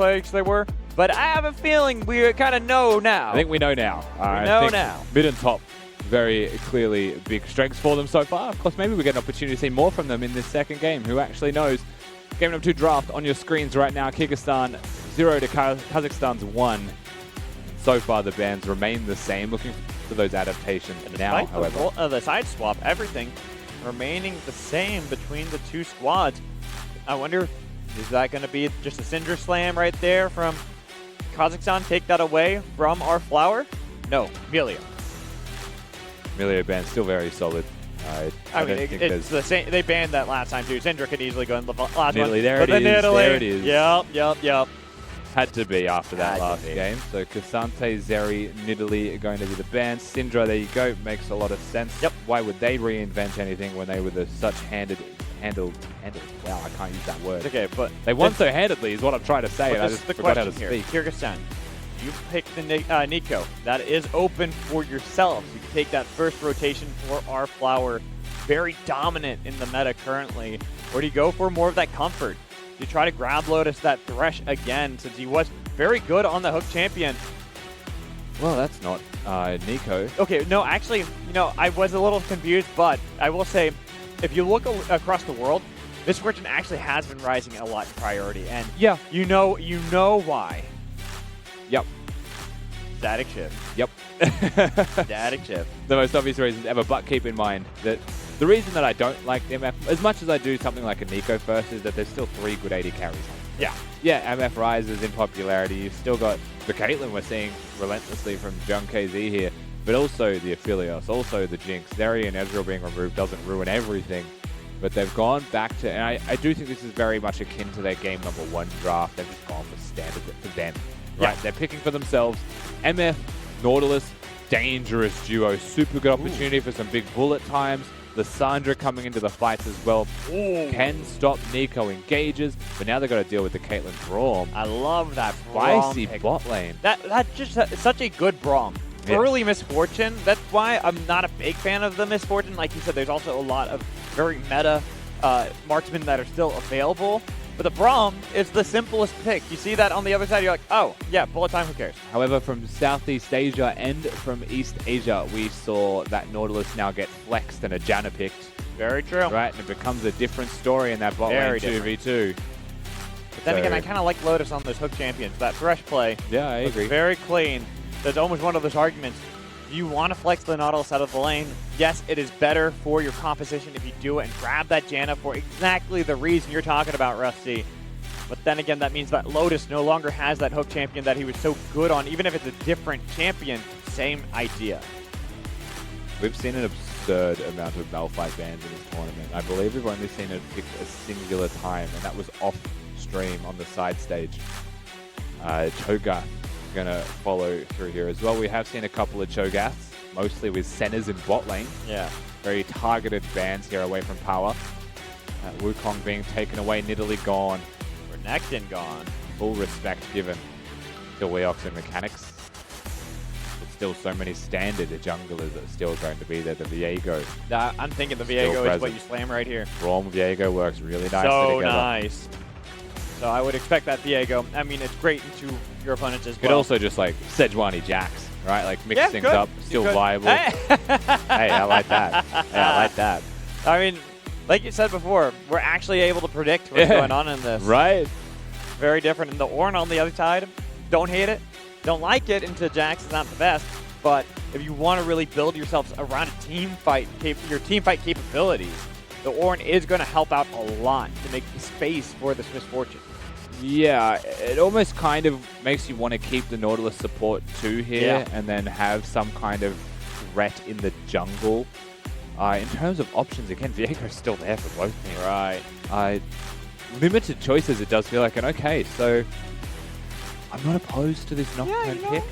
players they were, but I have a feeling we kind of know now. I think we know now. We know now. Mid and top, very clearly big strengths for them so far. Of course, maybe we get an opportunity to see more from them in this second game. Who actually knows? Game number 2 draft on your screens right now. Kyrgyzstan 0 to Kazakhstan's 1. So far, the bans remain the same. Looking for those adaptations now, however. The side swap, everything remaining the same between the two squads. I wonder, is that going to be just a Cinder Slam right there from Kazakhstan? Take that away from our flower? No, Melio. Melio ban still very solid. I mean, it's the same. They banned that last time too. Cinder could easily go in the last one. There it is. Yep. Had to be after that last game. So Kasante, Zeri, Nidalee are going to be the bans. Syndra, there you go. Makes a lot of sense. Yep. Why would they reinvent anything when they were the such handled? Wow, I can't use that word. It's okay, but they won so handedly is what I'm trying to say. And I just forgot how to speak. Kyrgyzstan, you pick the Nico. That is open for yourselves. You can take that first rotation for our flower. Very dominant in the meta currently. Or do you go for more of that comfort? You try to grab Lotus that Thresh again, since he was very good on the Hook Champion. Well, that's not Nico. Okay, no, actually, I was a little confused, but I will say, if you look across the world, Miss Fortune actually has been rising a lot in priority, and yeah, you know why. Yep. Static shift. Yep. Static shift. The most obvious reasons ever, but keep in mind that the reason that I don't like MF, as much as I do something like a Nico first, is that there's still 3 good AD carries on. Yeah. Yeah, MF rises in popularity. You've still got the Caitlyn we're seeing relentlessly from Jung KZ here, but also the Aphelios, also the Jinx. Zeri and Ezreal being removed doesn't ruin everything, but they've gone back to, and I do think this is very much akin to their game number 1 draft. They've just gone for standard for them. Right, they're picking for themselves. MF, Nautilus, dangerous duo. Super good opportunity for some big bullet times. Lissandra coming into the fights as well. Can stop Nico engages, but now they've got to deal with the Caitlyn Braum. I love that spicy bot lane. That's just such a good Braum. Yeah. Early Misfortune, that's why I'm not a big fan of the Misfortune. Like you said, there's also a lot of very meta marksmen that are still available. But the Braum is the simplest pick. You see that on the other side, you're like, oh, yeah, bullet time, who cares? However, from Southeast Asia and from East Asia, we saw that Nautilus now get flexed and a Janna picked. Very true. Right, and it becomes a different story in that bot lane 2v2. But then again, I kind of like Lotus on those Hook Champions. That Thresh play I agree. Very clean. There's almost one of those arguments. You want to flex the Nautilus out of the lane. Yes, it is better for your composition if you do it and grab that Janna for exactly the reason you're talking about, Rusty. But then again, that means that Lotus no longer has that Hook Champion that he was so good on. Even if it's a different champion, same idea. We've seen an absurd amount of Malphite bans in this tournament. I believe we've only seen it picked a singular time, and that was off stream on the side stage. Cho'Gath going to follow through here as well. We have seen a couple of Cho'Gaths, mostly with Sennas in bot lane. Yeah. Very targeted bans here away from power. Wukong being taken away, Nidalee gone. Renekton gone. Full respect given to Weox and mechanics. But still so many standard junglers that are still going to be there. The Viego. I'm thinking the Viego is what you slam right here. Braum Viego works really nicely together. So nice. So I would expect that Viego. I mean, it's great into your opponents as well. Could also just like Sejuani Jax, right? Like mix things up, still viable. Hey. Hey, I like that. Yeah, I like that. I mean, like you said before, we're actually able to predict what's going on in this. Right. Very different. And the Ornn on the other side, don't hate it, don't like it until Jax is not the best. But if you want to really build yourselves around a team fight, your team fight capabilities, the Ornn is going to help out a lot to make space for this Misfortune. Yeah, it almost kind of makes you want to keep the Nautilus support too here and then have some kind of threat in the jungle. In terms of options, again, Viego's still there for both teams. Right. Limited choices, it does feel like. And okay, so I'm not opposed to this Nocturne pick.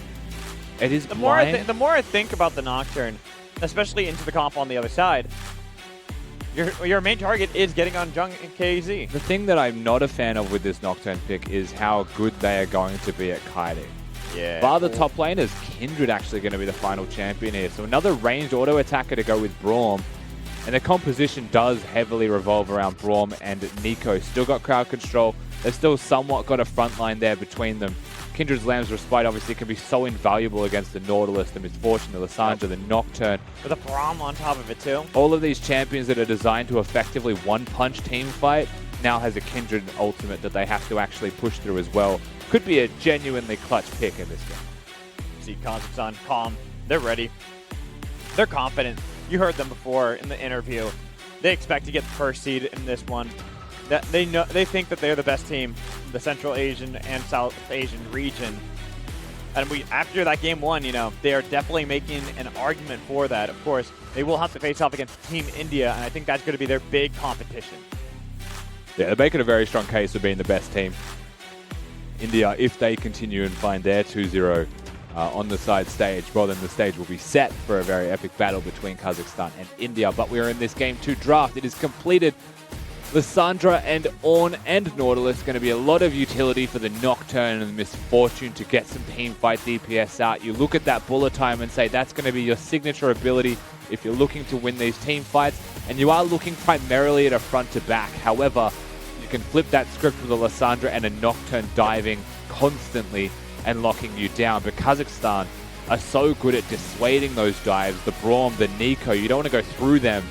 It is the more I think about the Nocturne, especially into the comp on the other side, your main target is getting on Jung and KZ. The thing that I'm not a fan of with this Nocturne pick is how good they are going to be at kiting. Yeah. Bar the top lane, is Kindred actually going to be the final champion here. So another ranged auto attacker to go with Braum. And the composition does heavily revolve around Braum and Nico. Still got crowd control. they've still somewhat got a front line there between them. Kindred's Lamb's Respite obviously can be so invaluable against the Nautilus, the Misfortune, the Lysandra, the Nocturne. With a Braum on top of it too. All of these champions that are designed to effectively one-punch team fight now has a Kindred ultimate that they have to actually push through as well. Could be a genuinely clutch pick in this game. See Kazakhstan calm. They're ready. They're confident. You heard them before in the interview. They expect to get the first seed in this one. That they think that they're the best team in the Central Asian and South Asian region. And after that game one, you know, they are definitely making an argument for that. Of course, they will have to face off against Team India, and I think that's going to be their big competition. Yeah, they're making a very strong case for being the best team. India, if they continue and find their 2-0 on the side stage, well, then the stage will be set for a very epic battle between Kazakhstan and India. But we are in this game 2 draft. It is completed. Lysandra and Ornn and Nautilus going to be a lot of utility for the Nocturne and the Misfortune to get some team fight DPS out. You look at that bullet time and say that's going to be your signature ability if you're looking to win these team fights, and you are looking primarily at a front to back. However, you can flip that script with a Lysandra and a Nocturne diving constantly and locking you down. But Kazakhstan are so good at dissuading those dives. The Braum, the Nico, you don't want to go through them.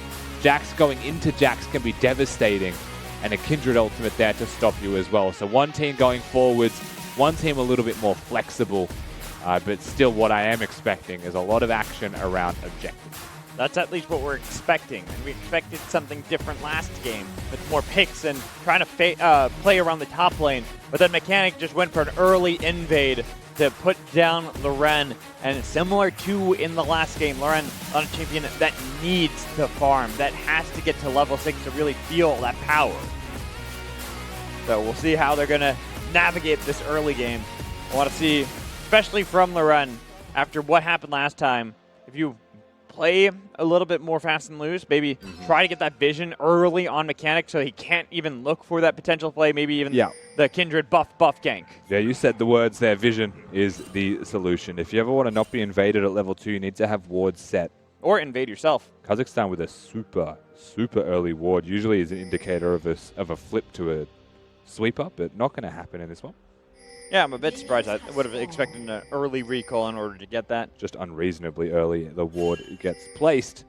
Jax going into Jax can be devastating, and a Kindred ultimate there to stop you as well. So one team going forwards, one team a little bit more flexible, but still what I am expecting is a lot of action around objectives. That's at least what we're expecting, and we expected something different last game with more picks and trying to play around the top lane. But then Mechanic just went for an early invade to put down Loren, and similar to in the last game, Loren on a champion that needs to farm, that has to get to level 6 to really feel that power. So we'll see how they're going to navigate this early game. I want to see, especially from Loren, after what happened last time, if you play a little bit more fast and loose, maybe try to get that vision early on Mechanic so he can't even look for that potential play, maybe even the Kindred buff gank. Yeah, you said the words there. Vision is the solution. If you ever want to not be invaded at level 2, you need to have wards set. Or invade yourself. Kazakhstan with a super early ward usually is an indicator of a flip to a sweeper, but not going to happen in this one. Yeah, I'm a bit surprised. I would have expected an early recall in order to get that. Just unreasonably early, the ward gets placed.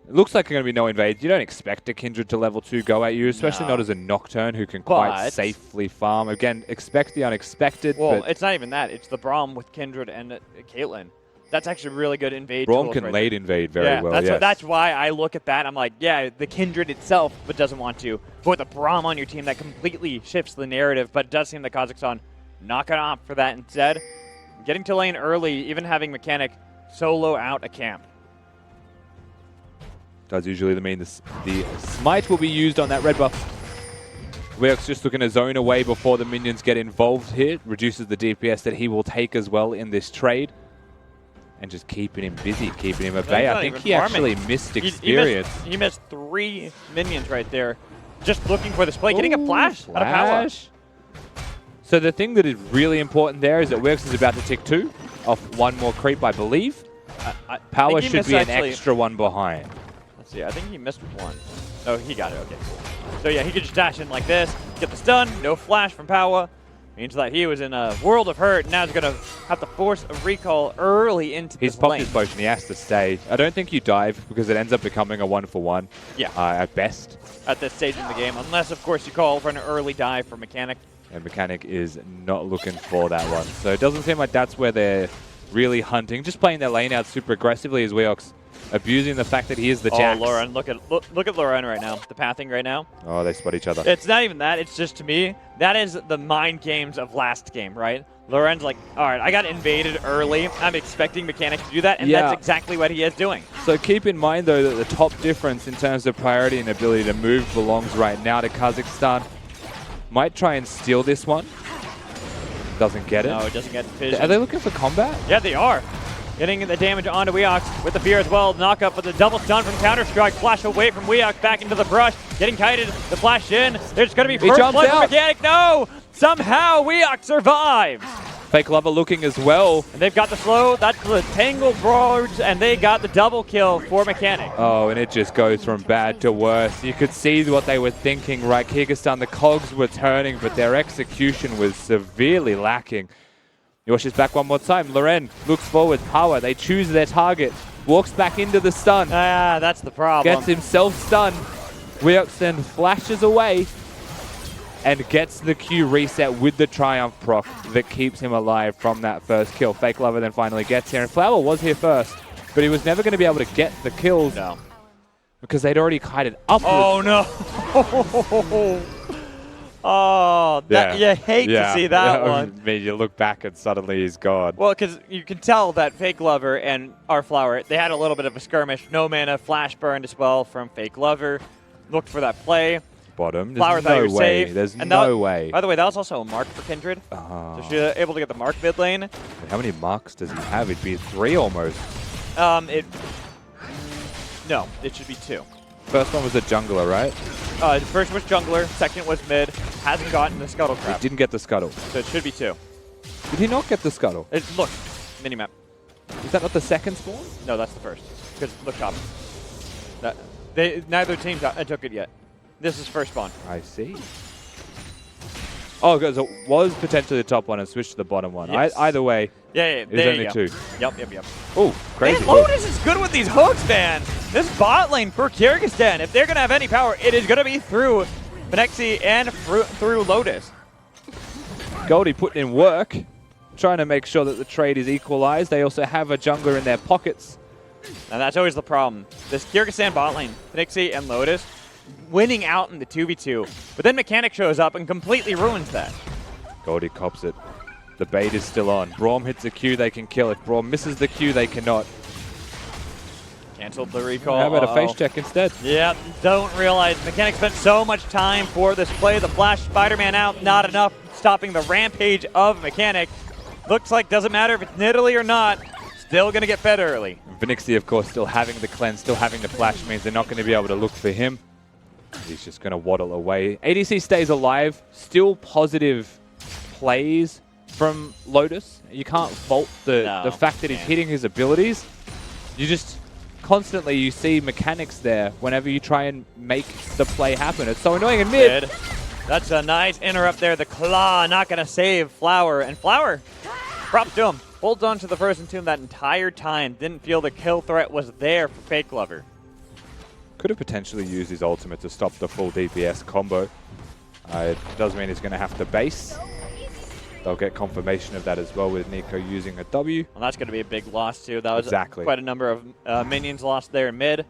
It looks like there's going to be no invade. You don't expect a Kindred to level 2 go at you, especially not as a Nocturne who can quite safely farm. Again, expect the unexpected. Well, it's not even that. It's the Braum with Kindred and Caitlyn. That's actually really good invade. Braum can late invade very well, that's why I look at that. I'm like, yeah, the Kindred itself, but doesn't want to. But with a Braum on your team, that completely shifts the narrative. But it does seem that Kazakhstan not going to opt for that instead. Getting to lane early, even having Mechanic solo out a camp. Does usually mean the smite will be used on that red buff. Weirk's just looking to zone away before the minions get involved here. Reduces the DPS that he will take as well in this trade. And just keeping him busy, keeping him at bay. I think he actually missed experience. He missed 3 minions right there. Just looking for this play. Getting a flash out of power. So the thing that is really important there is that Weirk's is about to tick 2 off 1 more creep, I believe. Power should be an extra 1 behind. Let's see, I think he missed 1. Oh, he got it, okay. So yeah, he could just dash in like this, get the stun, no flash from Power. Means that he was in a world of hurt. Now he's going to have to force a recall early into this lane. He's popped his potion. He has to stay. I don't think you dive because it ends up becoming a 1-for-1 at best. At this stage in the game. Unless, of course, you call for an early dive for Mechanic. And Mechanic is not looking for that one. So it doesn't seem like that's where they're really hunting. Just playing their lane out super aggressively as Weox abusing the fact that he is the Jax. Oh, Loren. Look at Loren right now. The pathing right now. Oh, they spot each other. It's not even that. It's just, to me, that is the mind games of last game, right? Loren's like, all right, I got invaded early. I'm expecting Mechanic to do that, and that's exactly what he is doing. So keep in mind, though, that the top difference in terms of priority and ability to move belongs right now to Kazakhstan. Might try and steal this one. Doesn't get it. No, it doesn't get vision. Are they looking for combat? Yeah, they are. Getting the damage onto Weox with the fear as well. Knock up with the double stun from Counter-Strike. Flash away from Weox back into the brush. Getting kited. The flash in. There's going to be first blood for Mechanic. No! Somehow Weox survives. Fake Lover looking as well. And they've got the slow, that's the Tangled Broads, and they got the double kill for Mechanic. Oh, and it just goes from bad to worse. You could see what they were thinking, right? Kyrgyzstan, the cogs were turning, but their execution was severely lacking. Yosh is back one more time. Loren looks forward, power. They choose their target. Walks back into the stun. Ah, that's the problem. Gets himself stunned. Weox then flashes away and gets the Q reset with the Triumph proc that keeps him alive from that first kill. Fake Lover then finally gets here. And Flower was here first, but he was never going to be able to get the kills because they'd already kited upwards. Oh, no. Oh, that, you hate to see that one. I mean, you look back and suddenly he's gone. Well, because you can tell that Fake Lover and our Flower, they had a little bit of a skirmish. No mana, flash burned as well from Fake Lover. Looked for that play. Bottom. Flower There's no way. safe. There's and no way. By the way, that was also a mark for Kindred. So she was able to get the mark mid lane. How many marks does he have? It'd be 3 almost. No, it should be 2. First one was a jungler, right? First was jungler, second was mid. Hasn't gotten the scuttle crap. He didn't get the scuttle. So it should be 2. Did he not get the scuttle? Look, minimap. Is that not the second spawn? No, that's the first. Because look top. Neither team took it yet. This is first spawn. I see. Oh, because it was potentially the top one and switched to the bottom one. Yes. Either way, yeah, it was only 2. Yep. Oh, crazy. Man, Lotus is good with these hooks, man. This bot lane for Kyrgyzstan, if they're going to have any power, it is going to be through Phenixi and through Lotus. Goldie putting in work, trying to make sure that the trade is equalized. They also have a jungler in their pockets. And that's always the problem. This Kyrgyzstan bot lane, Phenixi and Lotus, winning out in the 2v2. But then Mechanic shows up and completely ruins that. Goldie cops it. The bait is still on. Braum hits a Q, they can kill. If Braum misses the Q, they cannot. Canceled the recall. How about a face check instead? Yeah, don't realize Mechanic spent so much time for this play. The flash Spider-Man out, not enough stopping the rampage of Mechanic. Looks like doesn't matter if it's Nidalee or not, still going to get fed early. Phenixi, of course, still having the cleanse, still having the flash means they're not going to be able to look for him. He's just going to waddle away. ADC stays alive. Still positive plays from Lotus. You can't fault the fact that he's hitting his abilities. You just constantly you see mechanics there whenever you try and make the play happen. It's so annoying in mid. That's a nice interrupt there. The claw not going to save Flower. And Flower, props to him, holds on to the Frozen Tomb that entire time. Didn't feel the kill threat was there for Fake Lover. Could have potentially used his ultimate to stop the full DPS combo. It does mean he's going to have to base. They'll get confirmation of that as well with Nico using a W. Well, that's going to be a big loss too. That was exactly quite a number of minions lost there in mid.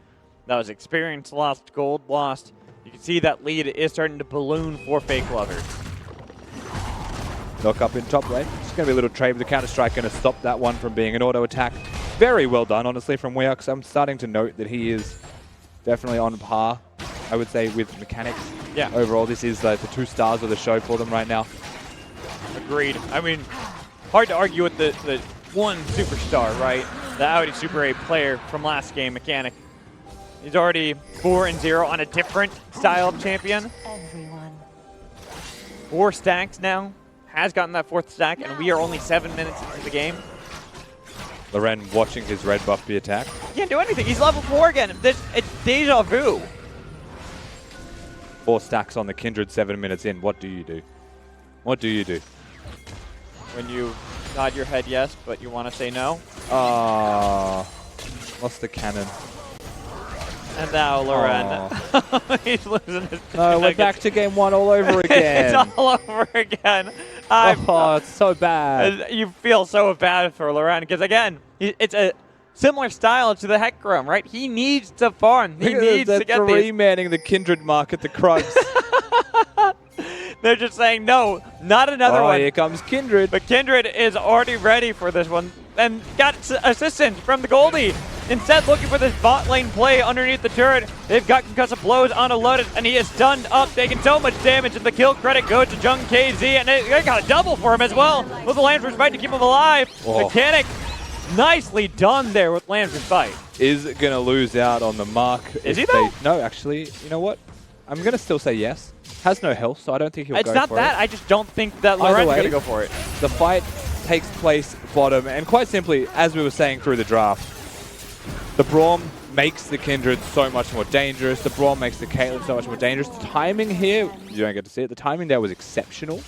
That was experience lost, gold lost. You can see that lead is starting to balloon for Fake Lover. Knock up in top lane. It's going to be a little trade with the Counter-Strike, going to stop that one from being an auto attack. Very well done, honestly, from Weox. I'm starting to note that he is definitely on par, I would say, with mechanics. Yeah. Overall, this is the 2 stars of the show for them right now. Agreed. I mean, hard to argue with the one superstar, right? The Audi Super 8 player from last game, Mechanic. He's already 4-0 on a different style of champion. 4 stacks now. Has gotten that 4th stack, and we are only 7 minutes into the game. Loren watching his red buff be attacked. Can't do anything. He's level 4 again. It's deja vu. 4 stacks on the Kindred 7 minutes in. What do you do? What do you do? When you nod your head yes, but you want to say no? Lost the cannon. And now Loren. He's losing his we're back to game 1 all over again. It's all over again. It's so bad. You feel so bad for Loren because, again, it's a similar style to the Hecarim, right? He needs to farm. He needs to get these. They're 3-manning the Kindred market, the Krugs. They're just saying, no, not another one. Here comes Kindred. But Kindred is already ready for this one and got assistance from the Goldie. Instead, looking for this bot lane play underneath the turret. They've got concussive blows onto Lotus, and he is stunned up, taking so much damage, and the kill credit goes to Jung KZ, and they got a double for him as well, with the Lamb's Fight to keep him alive. Mechanic, nicely done there with Lamb's Fight. Is going to lose out on the mark. Is he though? No, actually, you know what? I'm going to still say yes. Has no health, so I don't think he'll go for it. It's not that. I just don't think that Loren's going to go for it. The fight takes place bottom, and quite simply, as we were saying through the draft, the Braum makes the Kindred so much more dangerous. The Braum makes the Caitlyn so much more dangerous. The timing here, you don't get to see it, the timing there was exceptional.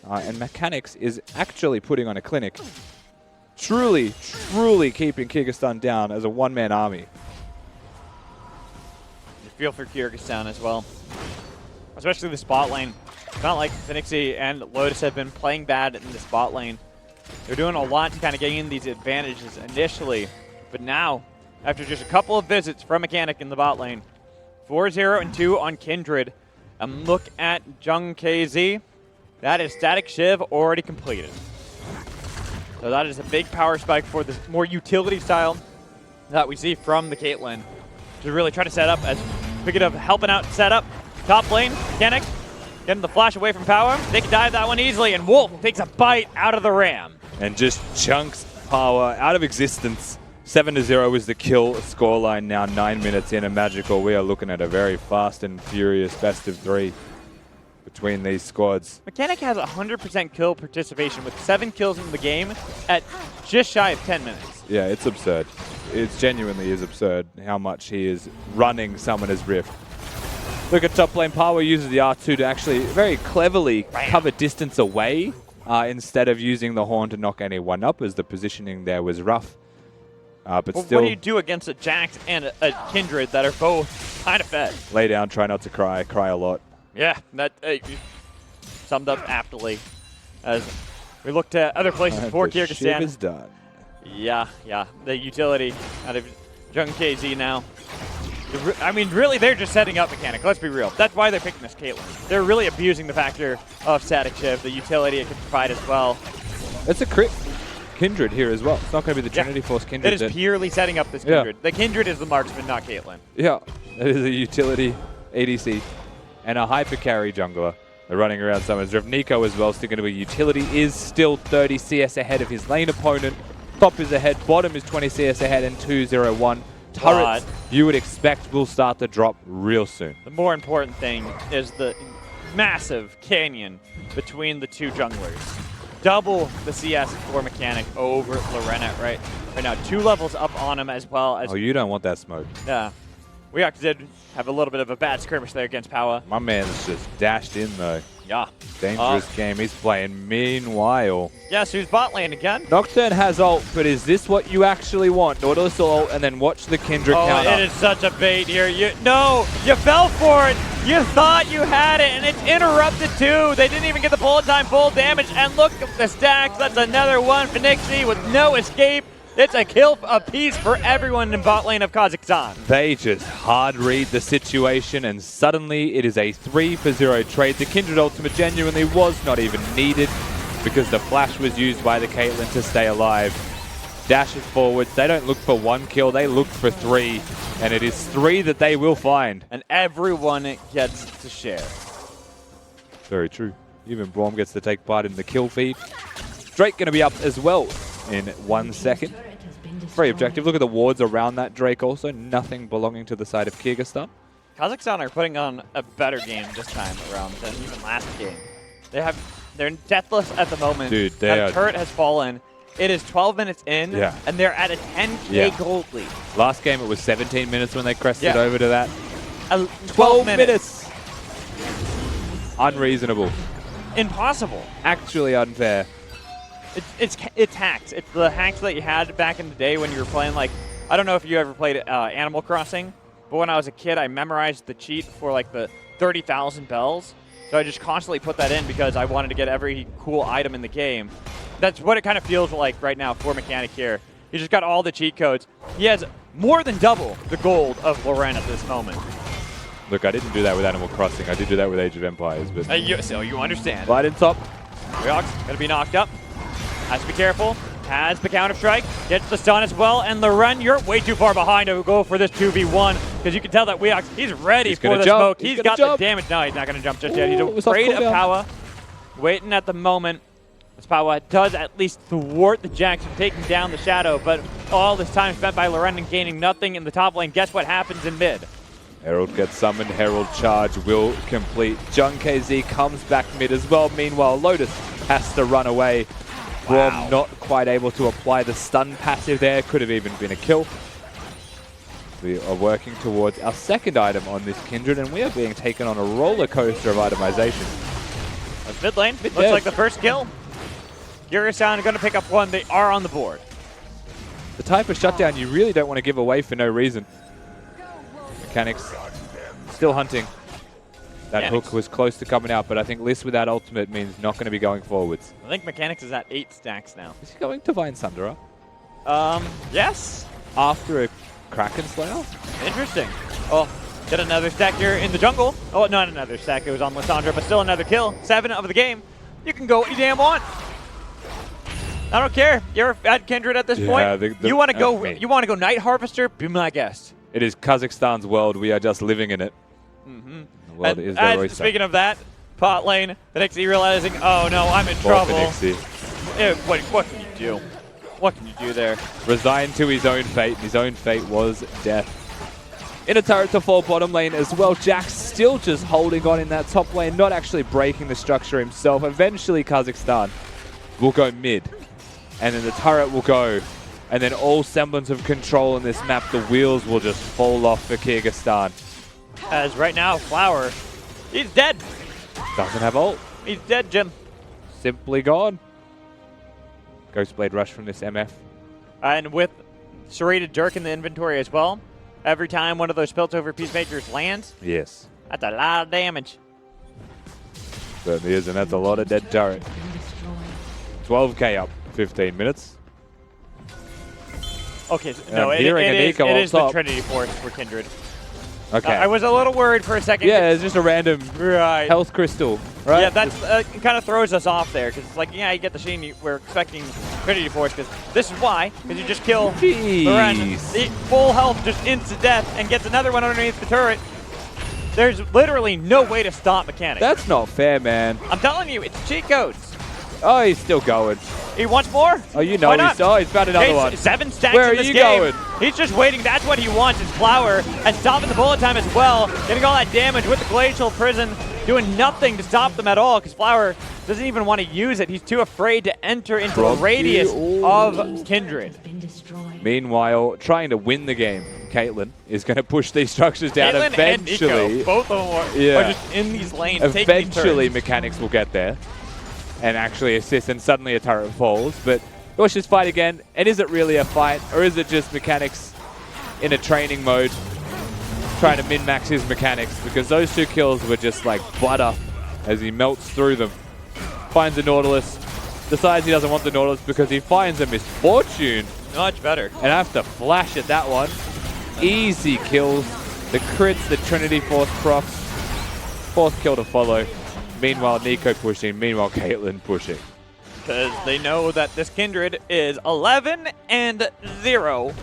And Mechanics is actually putting on a clinic. Truly, truly keeping Kyrgyzstan down as a one-man army. You feel for Kyrgyzstan as well. Especially the spot lane. It's not like Phoenixy and Lotus have been playing bad in the spot lane. They're doing a lot to kind of gain these advantages initially. But now, after just a couple of visits from Mechanic in the bot lane, 4-0 and 2 on Kindred. And look at Jung KZ. That is Static Shiv already completed. So that is a big power spike for the more utility style that we see from the Caitlyn. To really try to set up as speaking of helping out set up. Top lane, Mechanic getting the flash away from Power. They can dive that one easily, and Wolf takes a bite out of the Ram. And just chunks Power out of existence. 7-0 is the kill scoreline now, 9 minutes in, and Magical. We are looking at a very fast and furious best of 3 between these squads. Mechanic has 100% kill participation with 7 kills in the game at just shy of 10 minutes. Yeah, it's absurd. It genuinely is absurd how much he is running Summoner's Rift. Look at top lane. Power uses the R2 to actually very cleverly cover distance away instead of using the Horn to knock anyone up, as the positioning there was rough. But well, still, what do you do against a Jax and a Kindred that are both kind of fed? Lay down, try not to cry, cry a lot. Yeah, that summed up aptly as we look to other places for The Kyrgyzstan. ship is done. Yeah, the utility out of Jung KZ now. I mean, really, they're just setting up Mechanic. Let's be real. That's why they're picking this Caitlyn. They're really abusing the factor of Static Shiv, the utility it can provide as well. It's a crit Kindred here as well. It's not going to be the Trinity Force Kindred. It is purely setting up this Kindred. The Kindred is the marksman, not Caitlyn. Yeah, it is a utility ADC and a hyper carry jungler. They're running around Summoner's Rift. Nico as well, sticking to a utility, is still 30 CS ahead of his lane opponent. Top is ahead, bottom is 20 CS ahead, and 2-0-1. Turrets, you would expect, will start to drop real soon. The more important thing is the massive canyon between the two junglers. Double the CS for Mechanic over Lorena right now. 2 levels up on him as well as... Oh, you don't want that smoke. Yeah. We actually did have a little bit of a bad skirmish there against Power. My man's just dashed in though. Yeah. Dangerous game he's playing. Meanwhile, yes, who's bot lane again? Nocturne has ult, but is this what you actually want? Nautilus will ult and then watch the Kindred counter. It is such a bait here. No, you fell for it. You thought you had it, and it's interrupted too. They didn't even get the bullet time full damage, and look at the stacks. That's another one. Phoenixy with no escape. It's a kill apiece for everyone in bot lane of Kazakhstan. They just hard read the situation, and suddenly it is a 3-for-0 trade. The Kindred ultimate genuinely was not even needed because the flash was used by the Caitlyn to stay alive. Dashes forwards. They don't look for 1 kill, they look for 3. And it is 3 that they will find. And everyone gets to share. Very true. Even Braum gets to take part in the kill feed. Drake going to be up as well in 1 second. Very objective. Look at the wards around that Drake also. Nothing belonging to the side of Kyrgyzstan. Kazakhstan are putting on a better game this time around than even last game. They're deathless at the moment. Dude, that turret has fallen. It is 12 minutes in, and they're at a 10k gold lead. Last game it was 17 minutes when they crested over to that. 12 minutes. Unreasonable. Impossible. Actually unfair. It's hacks. It's the hacks that you had back in the day when you were playing, like, I don't know if you ever played Animal Crossing, but when I was a kid, I memorized the cheat for like the 30,000 bells. So I just constantly put that in because I wanted to get every cool item in the game. That's what it kind of feels like right now for Mechanic here. He just got all the cheat codes. He has more than double the gold of Loren at this moment. Look, I didn't do that with Animal Crossing. I did do that with Age of Empires. But so you understand. Right in top. Ryox going to be knocked up. Has to be careful. Has the counter strike. Gets the stun as well. And Loren, you're way too far behind to go for this 2v1 because you can tell that Weox, he's ready for the smoke. He's got the damage. No, he's not going to jump just yet. He's afraid of Power. Waiting at the moment. As Power does at least thwart the Jax from taking down the Shadow, but all this time spent by Loren and gaining nothing in the top lane. Guess what happens in mid? Herald gets summoned. Herald charge will complete. Jung KZ comes back mid as well. Meanwhile, Lotus has to run away. Braum not quite able to apply the stun passive there. Could have even been a kill. We are working towards our second item on this Kindred, and we are being taken on a roller coaster of itemization. That's mid lane. Looks like the first kill. Kyrgyzstan are going to pick up one. They are on the board. The type of shutdown you really don't want to give away for no reason. Mechanics still hunting. That hook was close to coming out, but I think Liss without ultimate means not going to be going forwards. I think Mechanics is at 8 stacks now. Is he going to Divine Sunderer? Yes. After a Kraken Slayer? Interesting. Oh, get another stack here in the jungle. Oh, not another stack. It was on Lissandra, but still another kill. 7 of the game. You can go what you damn want. I don't care. You're at Kindred at this point. You want to go? You want to go Night Harvester? Be my guest. It is Kazakhstan's world. We are just living in it. The world is their oyster. Speaking of that, bot lane, the Nixie realizing, oh no, I'm in trouble. What can you do? What can you do there? Resigned to his own fate. His own fate was death. In a turret to fall bottom lane as well. Jax still just holding on in that top lane, not actually breaking the structure himself. Eventually, Kazakhstan will go mid. And then the turret will go. And then all semblance of control in this map, the wheels will just fall off for Kyrgyzstan. As right now, Flower, he's dead. Doesn't have ult. He's dead, Jim. Simply gone. Ghostblade Rush from this MF. And with Serrated Dirk in the inventory as well, every time one of those Piltover Peacemakers lands, yes, that's a lot of damage. Certainly is, and that's a lot of dead turret. 12k up, 15 minutes. Okay, so no, it is the Trinity Force for Kindred. Okay. I was a little worried for a second. Yeah, it's just a random health crystal, right? Yeah, that's it kind of throws us off there, because it's like, yeah, you get the sheen we're expecting Trinity Force, because this is why, because you just kill Loren, full health, just insta death, and gets another one underneath the turret. There's literally no way to stop Mechanics. That's not fair, man. I'm telling you, it's cheat codes. Oh, he's still going. He wants more? Oh, you know he's found another one. 7 stacks Where in this are you game. going? He's just waiting. That's what he wants is Flower and stopping the bullet time as well. Getting all that damage with the Glacial Prison, doing nothing to stop them at all because Flower doesn't even want to use it. He's too afraid to enter into the radius of Kindred. Meanwhile, trying to win the game, Caitlyn is going to push these structures down. Caitlyn eventually. And Nico, both of them are just in these lanes. Eventually, Mechanics will get there and actually assist, and suddenly a turret falls. But let's just fight again. And is it really a fight, or is it just Mechanics in a training mode trying to min-max his mechanics? Because those 2 kills were just like butter as he melts through them. Finds a Nautilus, decides he doesn't want the Nautilus because he finds a Misfortune. Much better. And I have to flash at that one. Easy kills. The crits, the Trinity Force procs. 4th kill to follow. Meanwhile, Nico pushing. Meanwhile, Caitlyn pushing. Because they know that this Kindred is 11-0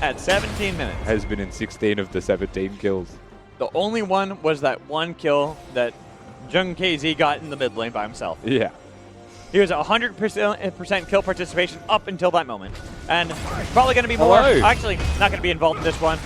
at 17 minutes. Has been in 16 of the 17 kills. The only one was that one kill that Jung KZ got in the mid lane by himself. Yeah. He was 100% kill participation up until that moment. And probably going to be more. Actually, not going to be involved in this one.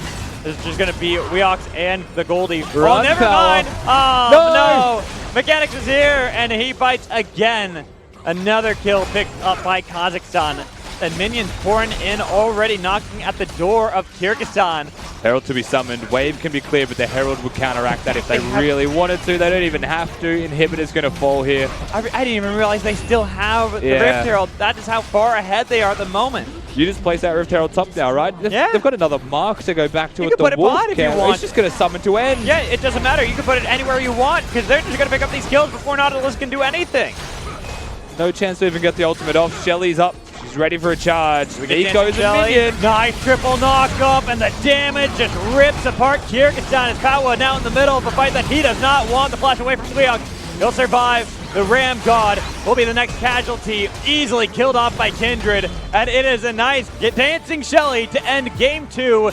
This is just going to be Weox and the Goldie. Oh, never mind. Oh, no. Mechanics is here, and he bites again. Another kill picked up by Kazakhstan. And minions pouring in, already knocking at the door of Kyrgyzstan. Herald to be summoned. Wave can be clear, but the Herald would counteract that if they really wanted to. They don't even have to. Inhibitor's going to fall here. I didn't even realize they still have the Rift Herald. That is how far ahead they are at the moment. You just place that Rift Herald top now, right? Yeah. They've got another mark to go back to you at the Wolf if you want. It's just going to summon to end. Yeah, it doesn't matter. You can put it anywhere you want because they're just going to pick up these kills before Nautilus can do anything. No chance to even get the ultimate off. Shelly's up. She's ready for a charge. Nico's a minion. Nice triple knock up, and the damage just rips apart Kyrgyzstan. As Patwa now in the middle of a fight that he does not want. The flash away from Sweok. He'll survive. The Ram God will be the next casualty. Easily killed off by Kindred. And it is a nice dancing Shelly to end game 2.